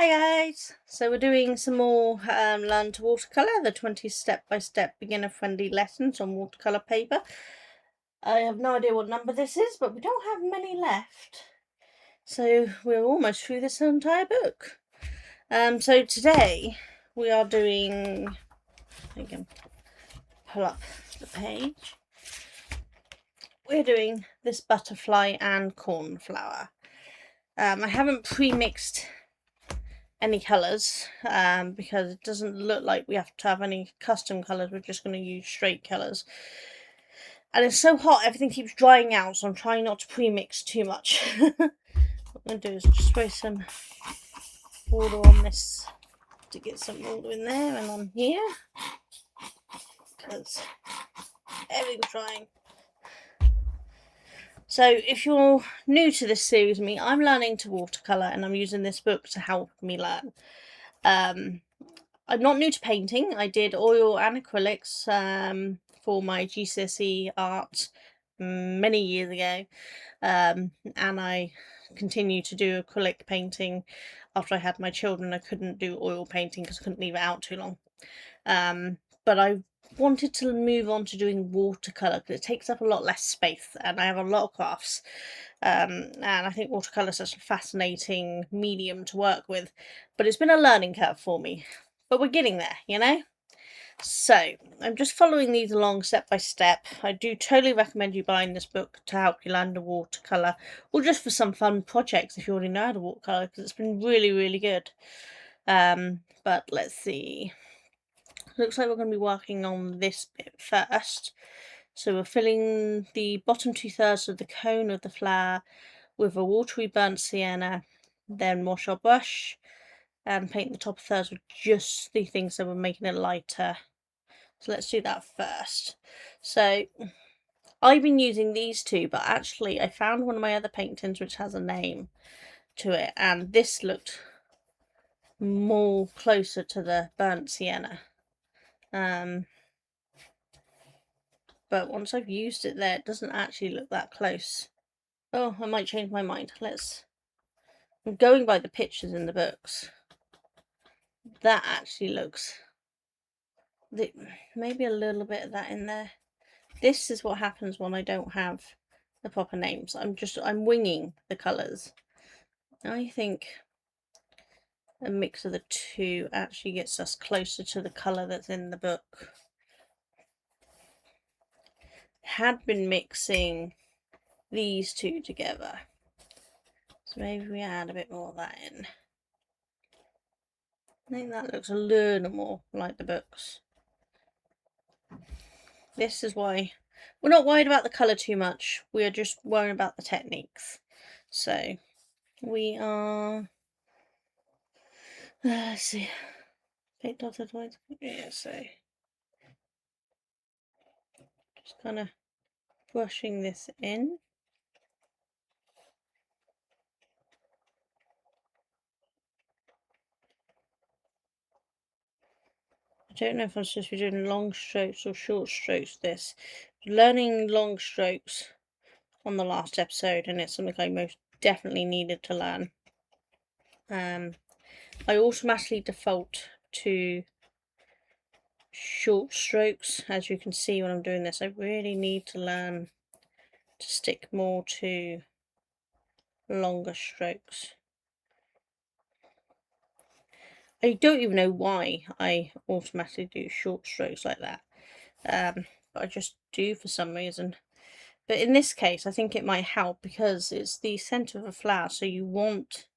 Hi guys! So we're doing some more Learn to Watercolour, the 20 step-by-step beginner-friendly lessons on watercolour paper. I have no idea what number this is, but we don't have many left. So we're almost through this entire book. So today we are doing, I can pull up the page. We're doing this butterfly and cornflower. I haven't pre-mixed any colours because it doesn't look like we have to have any custom colours. We're just going to use straight colours, and it's so hot everything keeps drying out, so I'm trying not to pre-mix too much. What I'm going to do is just spray some water on this to get some water in there and on here because everything's drying. So if you're new to this series with me, I'm learning to watercolour and I'm using this book to help me learn. I'm not new to painting. I did oil and acrylics for my GCSE art many years ago, and I continue to do acrylic painting after I had my children. I couldn't do oil painting because I couldn't leave it out too long, but I wanted to move on to doing watercolour because it takes up a lot less space and I have a lot of crafts, and I think watercolour is such a fascinating medium to work with, but it's been a learning curve for me. But we're getting there, you know? So, I'm just following these along step by step. I do totally recommend you buying this book to help you learn to watercolour, or just for some fun projects if you already know how to watercolour, because it's been really, really good. But let's see. Looks like we're going to be working on this bit first. So we're filling the bottom 2/3 of the cone of the flower with a watery burnt sienna, then wash our brush and paint the top thirds with just the things that were making it lighter. So let's do that first. So I've been using these two, but actually I found one of my other paintings which has a name to it, and this looked more closer to the burnt sienna. But once I've used it there, it doesn't actually look that close. Oh, I might change my mind. I'm going by the pictures in the books. That actually looks... maybe a little bit of that in there. This is what happens when I don't have the proper names. I'm winging the colours. I think a mix of the two actually gets us closer to the colour that's in the book. Had been mixing these two together, so maybe we add a bit more of that in. I think that looks a little more like the books. This is why we're not worried about the colour too much. We're just worried about the techniques. So we are... let's see. Big dotted lines. Yeah, so just kind of brushing this in. I don't know if I'm supposed to be doing long strokes or short strokes this. Learning long strokes on the last episode, and it's something I most definitely needed to learn. I automatically default to short strokes, as you can see when I'm doing this. I really need to learn to stick more to longer strokes. I don't even know why I automatically do short strokes like that, but I just do for some reason. But in this case, I think it might help because it's the centre of a flower, so you want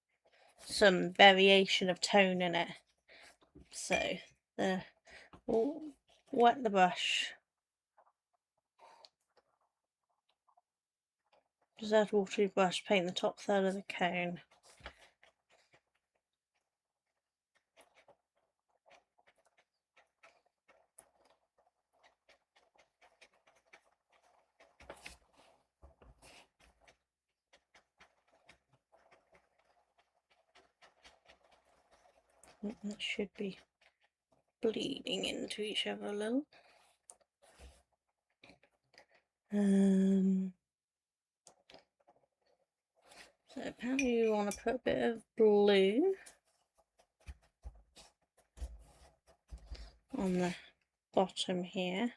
some variation of tone in it. So we'll wet the brush. Just add water to your brush, paint the top third of the cone. That should be bleeding into each other a little. So apparently you want to put a bit of blue on the bottom here.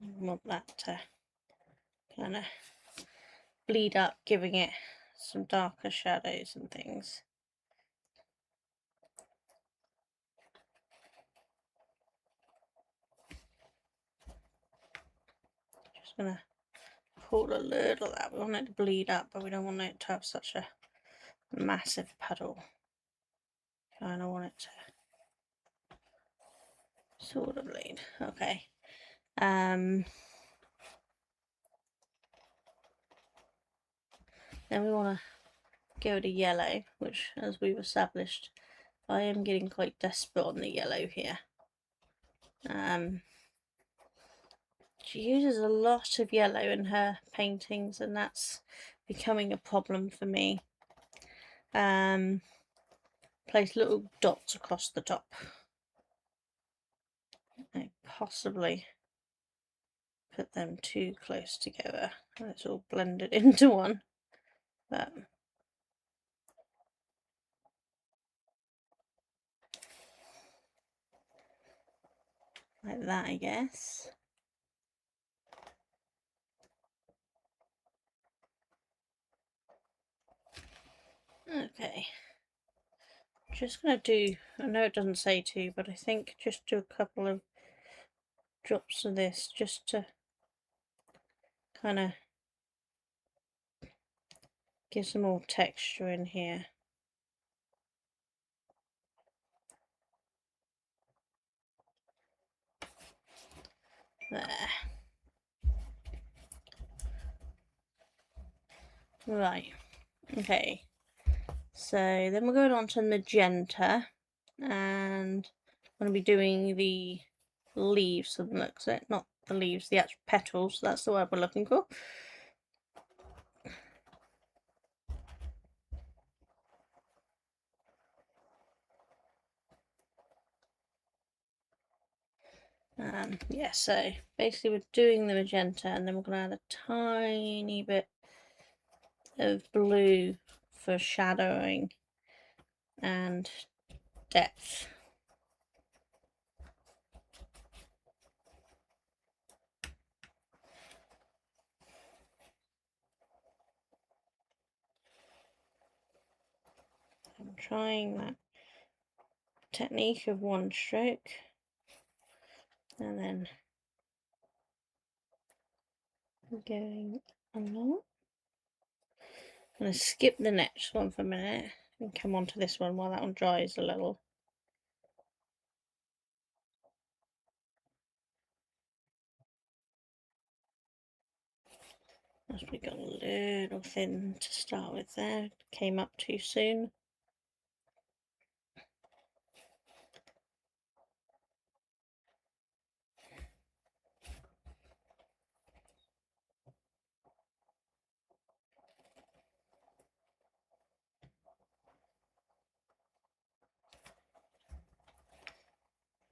I want that to kind of bleed up, giving it some darker shadows and things. Just gonna pull a little of that. We want it to bleed up, but we don't want it to have such a massive puddle. Kind of want it to sort of bleed. Okay. Then we want to go to yellow, which, as we've established, I am getting quite desperate on the yellow here. She uses a lot of yellow in her paintings, and that's becoming a problem for me. Place little dots across the top. I possibly put them too close together and it's all blended into one, but like that, I guess. Okay, just gonna do, I know it doesn't say to, but I think just do a couple of drops of this just to kind of give some more texture in here. There. Right, okay, so then we're going on to magenta, and I'm going to be doing the leaves of the looks of it, not the leaves, the actual petals, that's the word we're looking for. Yeah, so basically we're doing the magenta, and then we're going to add a tiny bit of blue for shadowing and depth. I'm trying that technique of one stroke, and then going along. I'm going to skip the next one for a minute and come on to this one while that one dries a little. As we got a little thin to start with there, came up too soon.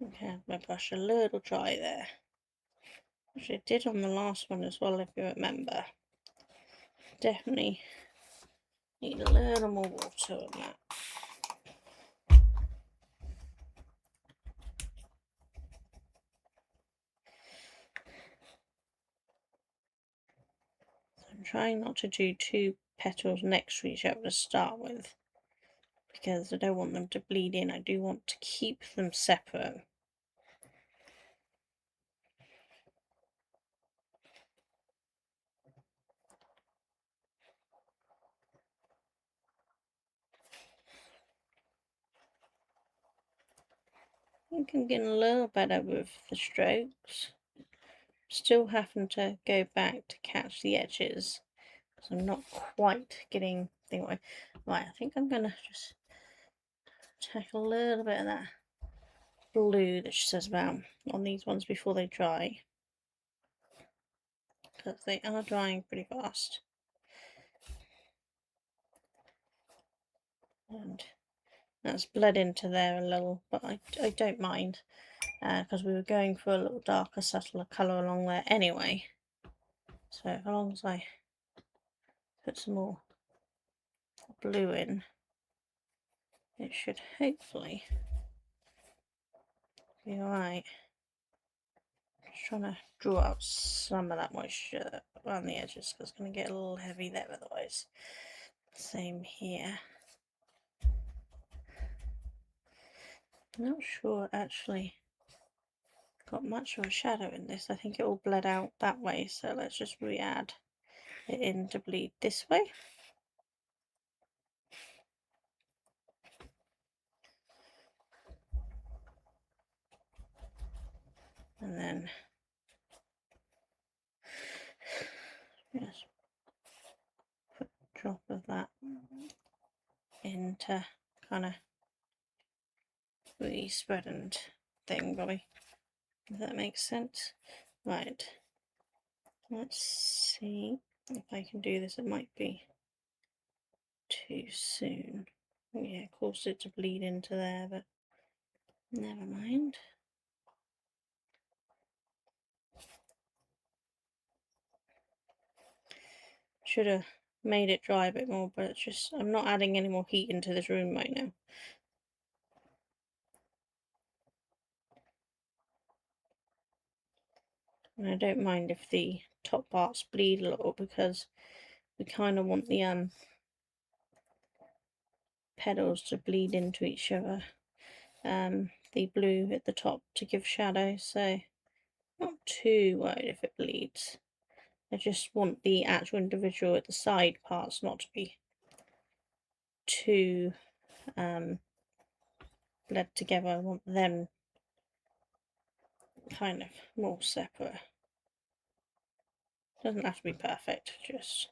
Okay, have my brush a little dry there, which I did on the last one as well, if you remember. Definitely need a little more water on that. So I'm trying not to do two petals next to each other to start with, because I don't want them to bleed in. I do want to keep them separate. I think I'm getting a little better with the strokes. Still having to go back to catch the edges, because I'm not quite getting the way. Right, I think I'm gonna just take a little bit of that blue that she says about on these ones before they dry, because they are drying pretty fast. And that's bled into there a little, but I don't mind, because we were going for a little darker, subtler colour along there anyway. So as long as I put some more blue in, it should hopefully be alright. Just trying to draw out some of that moisture around the edges because it's going to get a little heavy there otherwise. Same here. I'm not sure actually got much of a shadow in this. I think it all bled out that way, so let's just re-add it in to bleed this way. And then just put a drop of that into kind of re-spread and thing, Bobby. If that makes sense. Right. Let's see if I can do this. It might be too soon. Yeah, caused it to bleed into there, but never mind. Should have made it dry a bit more, but it's just, I'm not adding any more heat into this room right now. And I don't mind if the top parts bleed a little because we kind of want the petals to bleed into each other. The blue at the top to give shadow, so not too worried if it bleeds. I just want the actual individual at the side parts not to be too bled together. I want them kind of more separate. Doesn't have to be perfect, just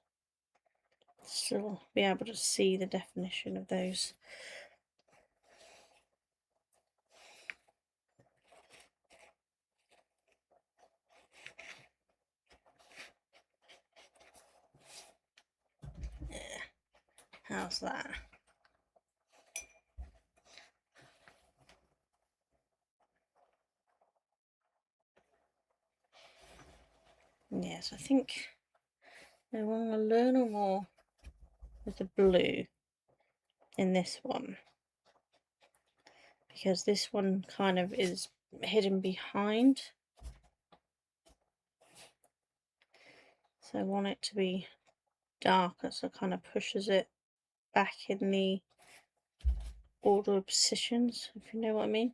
still be able to see the definition of those. Yeah, how's that? Yes, I think I want a little more with the blue in this one, because this one kind of is hidden behind, so I want it to be darker, so it kind of pushes it back in the order of positions, if you know what I mean.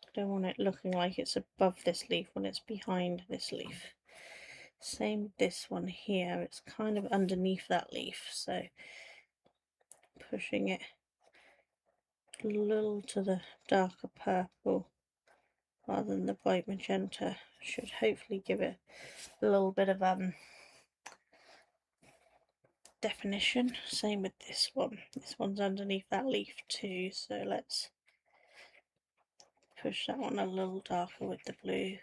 I don't want it looking like it's above this leaf when it's behind this leaf. Same with this one here, it's kind of underneath that leaf, so pushing it a little to the darker purple rather than the bright magenta should hopefully give it a little bit of definition. Same with this one. This one's underneath that leaf too, so let's push that one a little darker with the blue.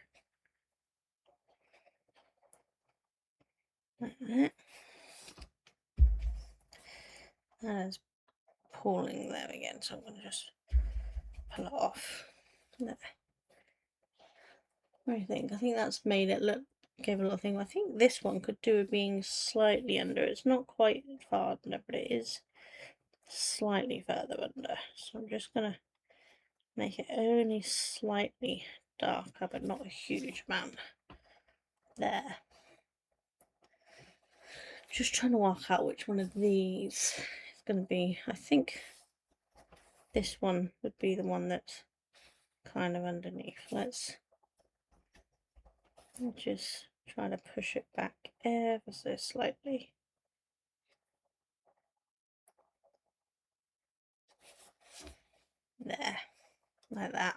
Like that. That is pulling there again, so I'm going to just pull it off. There. What do you think? I think that's made it look, gave a little thing. I think this one could do with being slightly under. It's not quite far under, but it is slightly further under. So I'm just going to make it only slightly darker, but not a huge amount. There. Just trying to work out which one of these is going to be. I think this one would be the one that's kind of underneath. Let's just try to push it back ever so slightly. There, like that.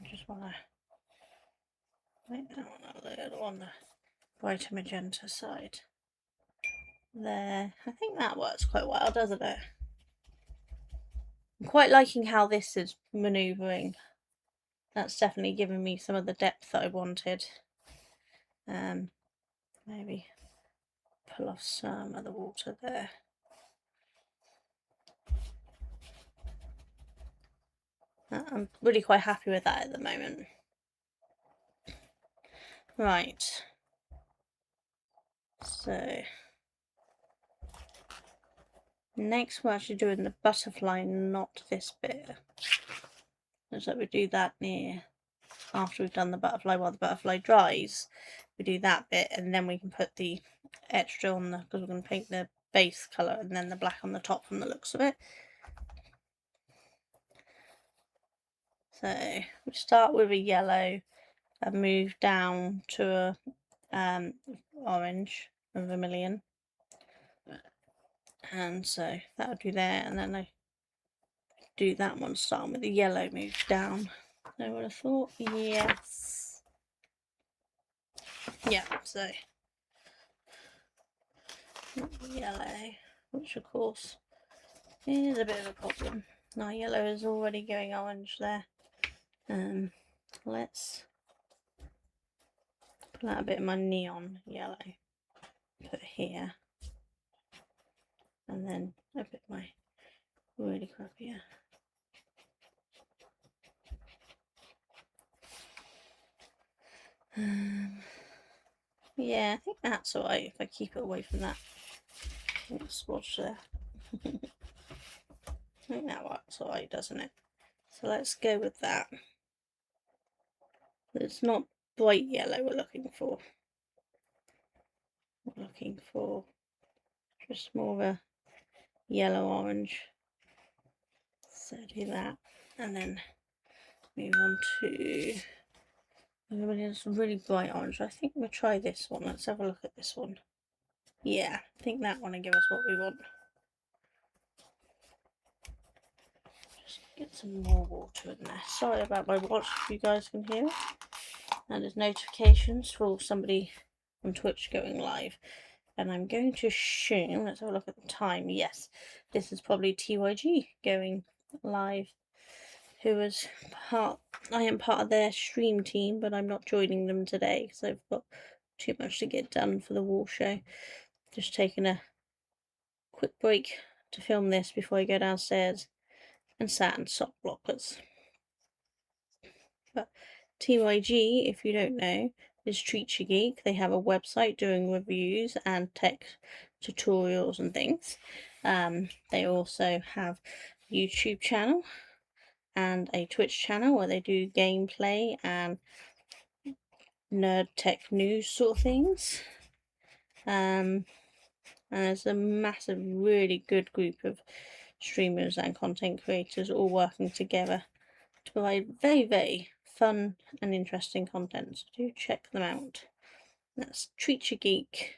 I just want to make that one a little on the brighter magenta side. There, I think that works quite well, doesn't it? I'm quite liking how this is manoeuvring. That's definitely given me some of the depth that I wanted. Maybe pull off some of the water there. I'm really quite happy with that at the moment. Right. So next we're actually doing the butterfly, not this bit. So we do that near after we've done the butterfly. While the butterfly dries, we do that bit, and then we can put the extra on the, because we're going to paint the base colour and then the black on the top from the looks of it. So we start with a yellow and move down to a orange, a vermilion, and so that'll do there, and then I do that one starting with the yellow, move down. I would have thought, yes, yeah. So yellow, which of course is a bit of a problem. Now yellow is already going orange there. Let's pull out a bit of my neon yellow, put here, and then I put my really crappier. Yeah, I think that's alright if I keep it away from that swatch there. I think that works alright, doesn't it? So let's go with that. It's not bright yellow we're looking for. We're looking for just more of a yellow orange. So do that, and then move on to some really bright orange. I think we'll try this one. Let's have a look at this one. Yeah, I think that one will give us what we want. Just get some more water in there. Sorry about my watch if you guys can hear it. And there's notifications for somebody on Twitch going live. And I'm going to assume, let's have a look at the time. Yes, this is probably TYG going live, who was I am part of their stream team, but I'm not joining them today because I've got too much to get done for the wall show. Just taking a quick break to film this before I go downstairs and sat in sock blockers. But TYG, if you don't know, is Treat Your Geek. They have a website doing reviews and tech tutorials and things. They also have a YouTube channel and a Twitch channel where they do gameplay and nerd tech news sort of things. And there's a massive, really good group of streamers and content creators all working together to provide very, very fun and interesting content. So do check them out. That's Treat Your Geek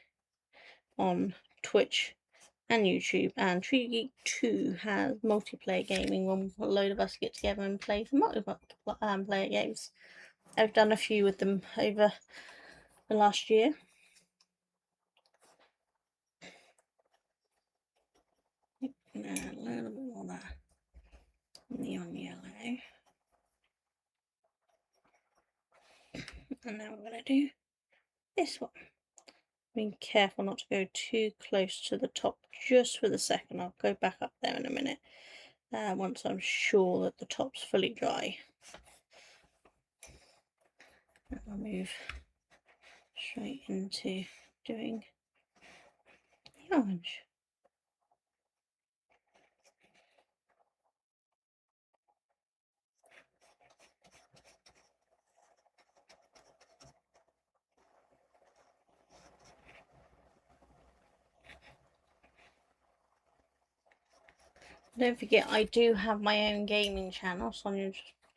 on Twitch and YouTube, and Treat Your Geek 2 has multiplayer gaming when a load of us get together and play some multiplayer games. I've done a few with them over the last year. A little bit more of that neon yellow. And now we're going to do this one. Being careful not to go too close to the top just for the second. I'll go back up there in a minute once I'm sure that the top's fully dry. And I'll move straight into doing the orange. Don't forget, I do have my own gaming channel, Sonia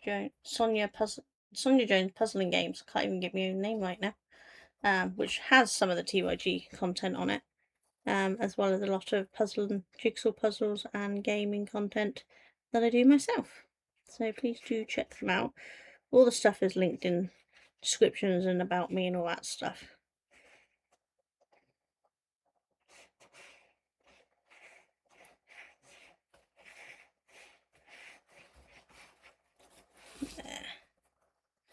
Jones Puzzling Games. I can't even get my own name right now. Which has some of the TYG content on it, as well as a lot of puzzle and jigsaw puzzles and gaming content that I do myself. So please do check them out. All the stuff is linked in descriptions and about me and all that stuff. There.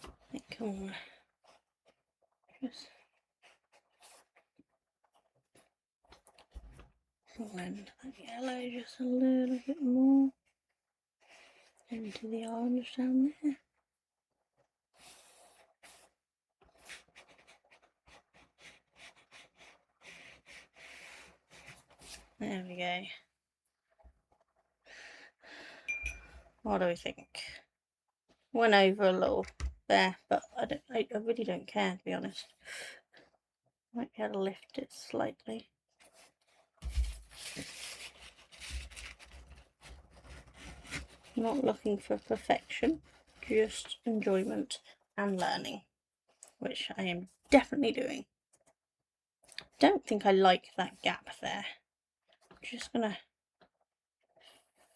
I think I'll just blend that yellow just a little bit more into the orange down there. There we go. What do we think? Went over a little there, but I really don't care, to be honest. Might be able to lift it slightly. Not looking for perfection, just enjoyment and learning, which I am definitely doing. Don't think I like that gap there. I'm just gonna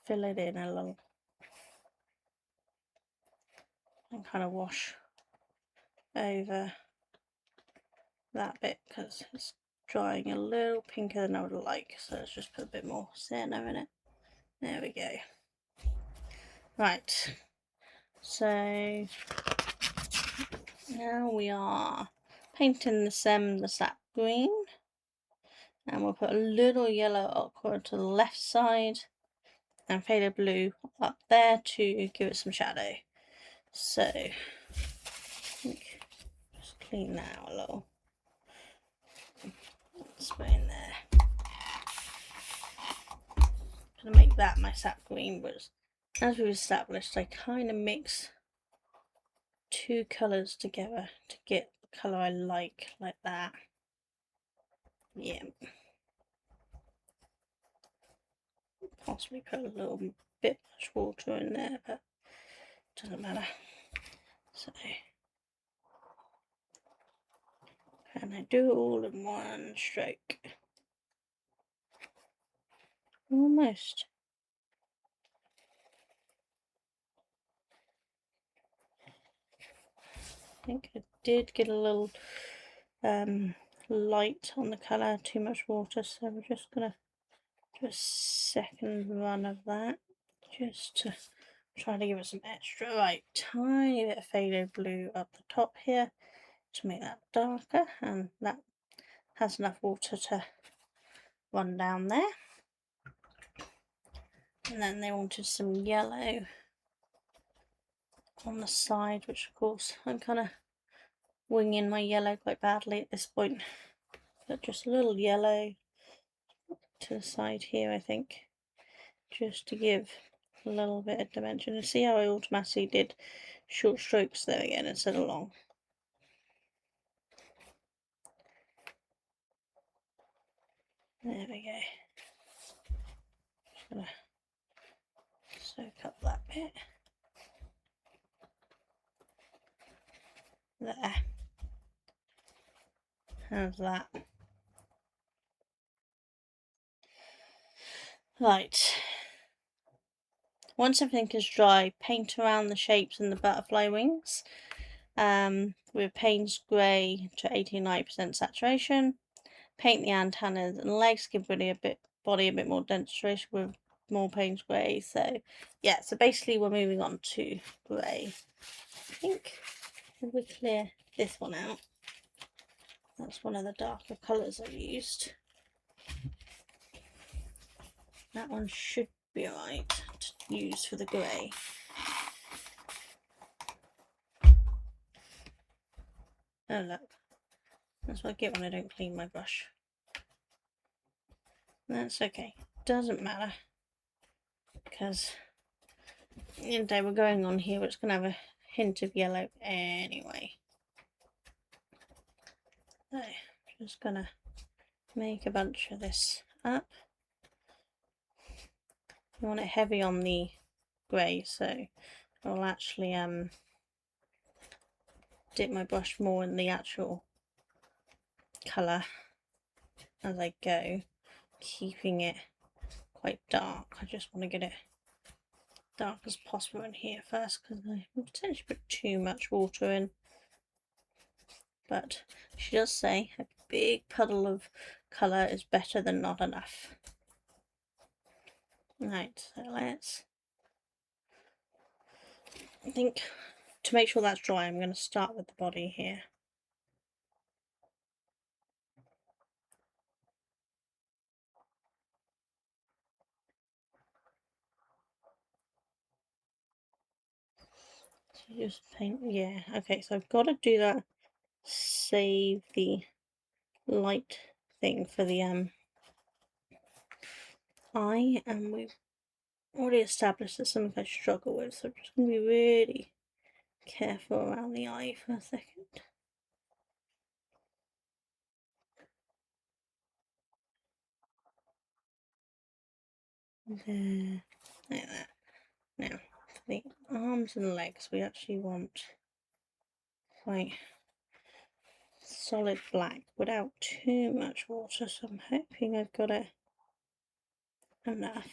fill it in a little and kind of wash over that bit because it's drying a little pinker than I would like, so let's just put a bit more sienna in it. There we go. Right, so now we are painting the sap green, and we'll put a little yellow ochre to the left side and faded blue up there to give it some shadow. So I think just clean that out a little. Let's put in there. I'm gonna make that my sap green, but as we've established, I kind of mix two colours together to get the colour I like that. Yeah. Possibly put a little bit much water in there, but doesn't matter. So, and I do it all in one stroke. Almost. I think I did get a little light on the colour, too much water, so we're just gonna do a second run of that just to try to give it some extra. Right, tiny bit of faded blue up the top here to make that darker, and that has enough water to run down there. And then they wanted some yellow on the side, which of course I'm kind of winging my yellow quite badly at this point, but just a little yellow to the side here, I think, just to give a little bit of dimension. And see how I automatically did short strokes there again instead of long. There we go. Just gonna soak up that bit. There. How's that? Right. Once everything is dry, paint around the shapes and the butterfly wings with Payne's Grey to 89% saturation. Paint the antennas and legs, give body a bit more denaturation with more Payne's Grey. So yeah, so basically we're moving on to grey. I think if we clear this one out, that's one of the darker colours I've used. That one should be alright to use for the grey. Oh look, that's what I get when I don't clean my brush. That's okay, doesn't matter, because at the end of the day we're going on here, it's going to have a hint of yellow anyway. So, just going to make a bunch of this up. I want it heavy on the grey, so I'll actually dip my brush more in the actual colour as I go, keeping it quite dark. I just want to get it dark as possible in here first, because I potentially put too much water in. But she does say a big puddle of colour is better than not enough. Right, so let's, I think to make sure that's dry, I'm going to start with the body here. So just paint, yeah, okay, so I've got to do that, save the light thing for the eye, and we've already established there's something I struggle with, so I'm just going to be really careful around the eye for a second. There, like that. Now, for the arms and legs, we actually want quite solid black without too much water, so I'm hoping I've got it enough.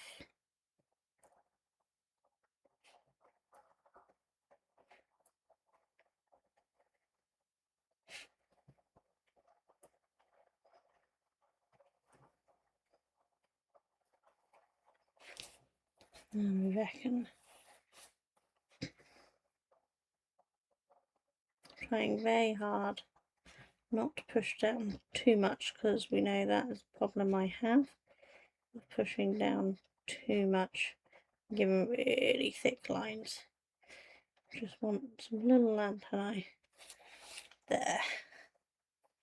And I reckon trying very hard not to push down too much, because we know that is a problem I have with pushing down too much, giving really thick lines. Just want some little antennae there.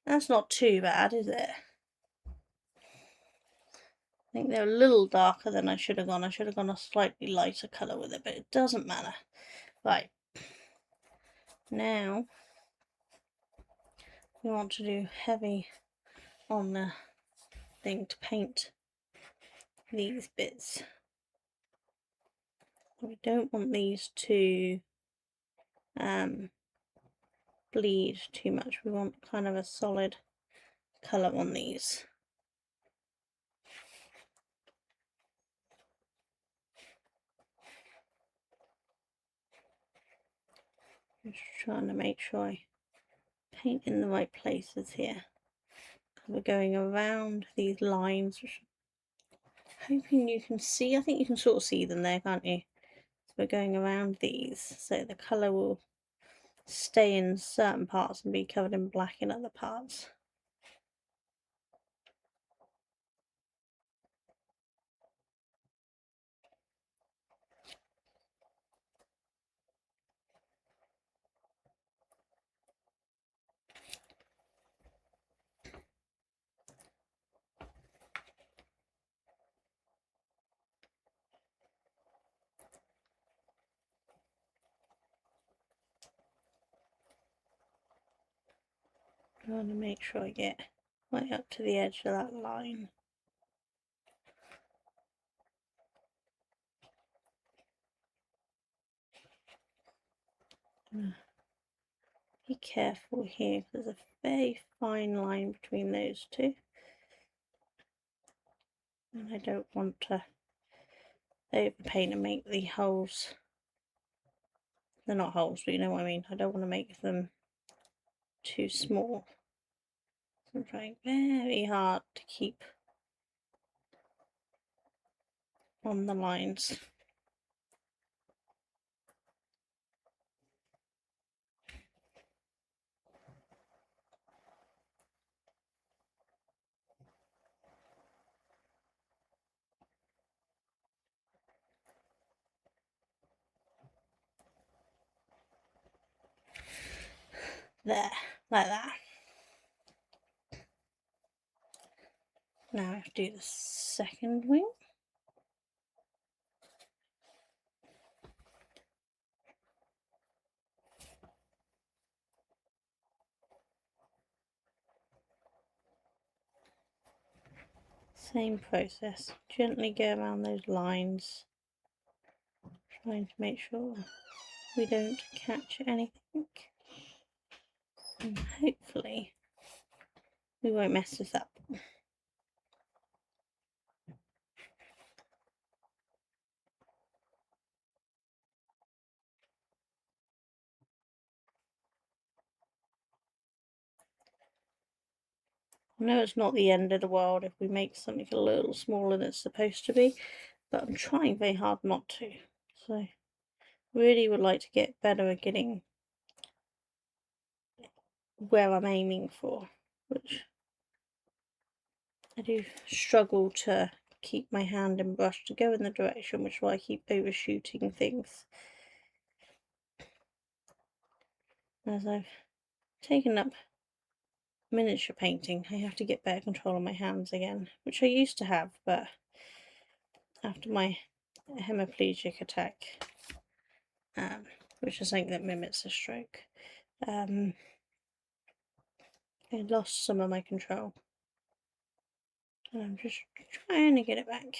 That's not too bad, is it? I think they're a little darker than I should have gone. I should have gone a slightly lighter colour with it, but it doesn't matter. Right, now we want to do heavy on the thing to paint these bits. We don't want these to bleed too much. We want kind of a solid colour on these. Just trying to make sure I paint in the right places here. We're going around these lines, which I'm hoping you can see. I think you can sort of see them there, can't you? So we're going around these, so the colour will stay in certain parts and be covered in black in other parts. Trying to make sure I get right up to the edge of that line. Be careful here, because there's a very fine line between those two, and I don't want to overpaint and make the holes, they're not holes, but you know what I mean, I don't want to make them too small. So I'm trying very hard to keep on the lines. There, like that. Now I have to do the second wing. Same process, gently go around those lines, trying to make sure we don't catch anything, and hopefully we won't mess this up. I know it's not the end of the world if we make something a little smaller than it's supposed to be, but I'm trying very hard not to. So really would like to get better at getting where I'm aiming for, which I do struggle to keep my hand and brush to go in the direction, which is why I keep overshooting things. As I've taken up miniature painting, I have to get better control of my hands again, which I used to have, but after my hemiplegic attack, which is something that mimics a stroke. I lost some of my control, and I'm just trying to get it back.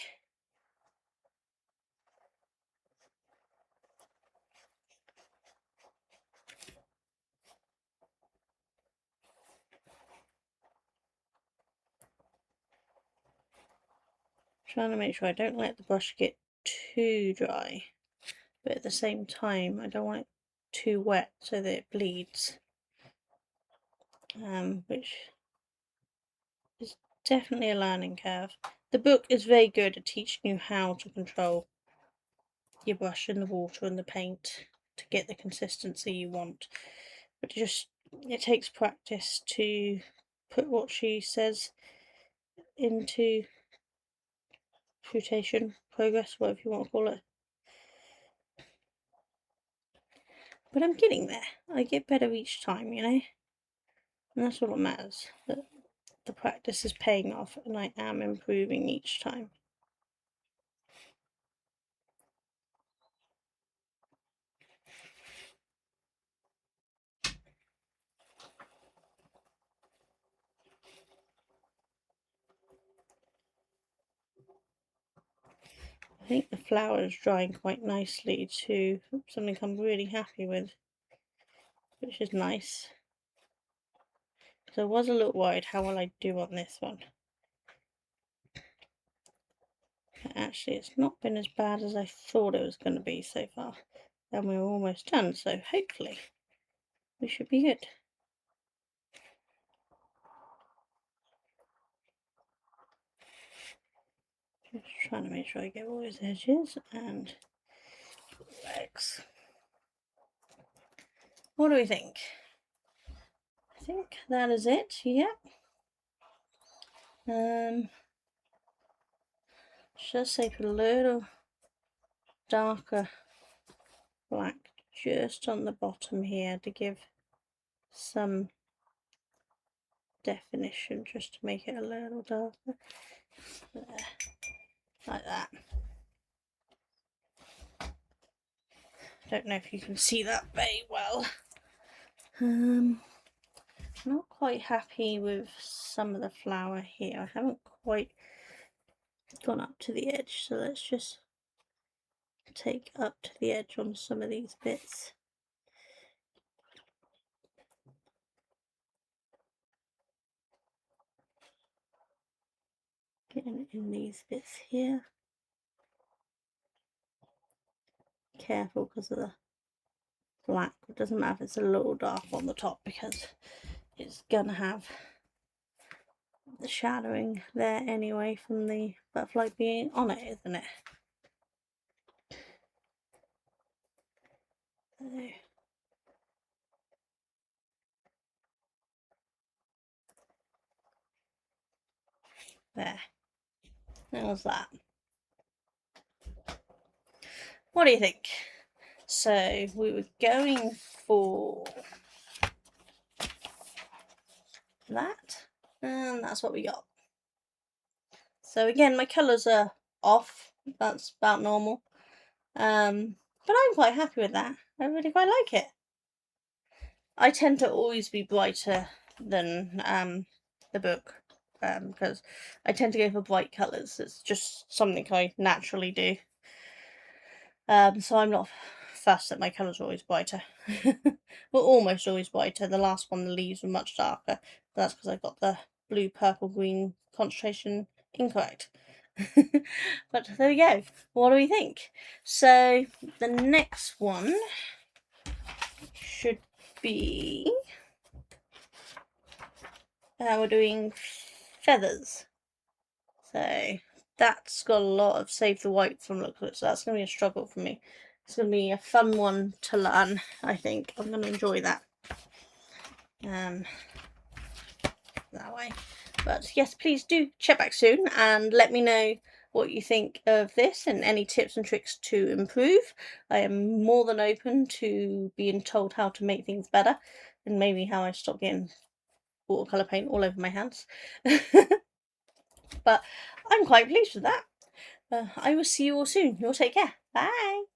Trying to make sure I don't let the brush get too dry, but at the same time I don't want it too wet so that it bleeds, which is definitely a learning curve. The book is very good at teaching you how to control your brush and the water and the paint to get the consistency you want, but it takes practice to put what she says into fruition, progress, whatever you want to call it. But I'm getting there. I get better each time, you know, and that's all that matters, that the practice is paying off and I am improving each time. I think the flower is drying quite nicely too. Something I'm really happy with, which is nice. So I was a little worried how will I do on this one. But actually, it's not been as bad as I thought it was going to be so far. And we're almost done, so hopefully we should be good. Just trying to make sure I get all those edges and legs. What do we think? I think that is it. Yep. Just say put a little darker black just on the bottom here to give some definition, just to make it a little darker. There, like that. Don't know if you can see that very well. Not quite happy with some of the flower here. I haven't quite gone up to the edge, so let's just take up to the edge on some of these bits. Getting in these bits here. Careful because of the black. It doesn't matter if it's a little dark on the top because it's gonna have the shadowing there anyway from the butterfly being on it, isn't it? There. That was that. What do you think? So we were going for that, and that's what we got. So again, my colours are off. That's about normal. But I'm quite happy with that. I really quite like it. I tend to always be brighter than the book, because I tend to go for bright colours. It's just something I naturally do. So I'm not fussed that my colours are always brighter. Well, almost always brighter. The last one, the leaves were much darker. That's because I got the blue, purple, green concentration incorrect. But there we go. What do we think? So the next one should be we're doing feathers. So that's got a lot of save the white from looks of it, so that's going to be a struggle for me. It's going to be a fun one to learn, I think. I'm going to enjoy that. That way. But yes, please do check back soon and let me know what you think of this and any tips and tricks to improve. I am more than open to being told how to make things better and maybe how I stop getting watercolour paint all over my hands. But I'm quite pleased with that. I will see you all soon. You'll take care. Bye.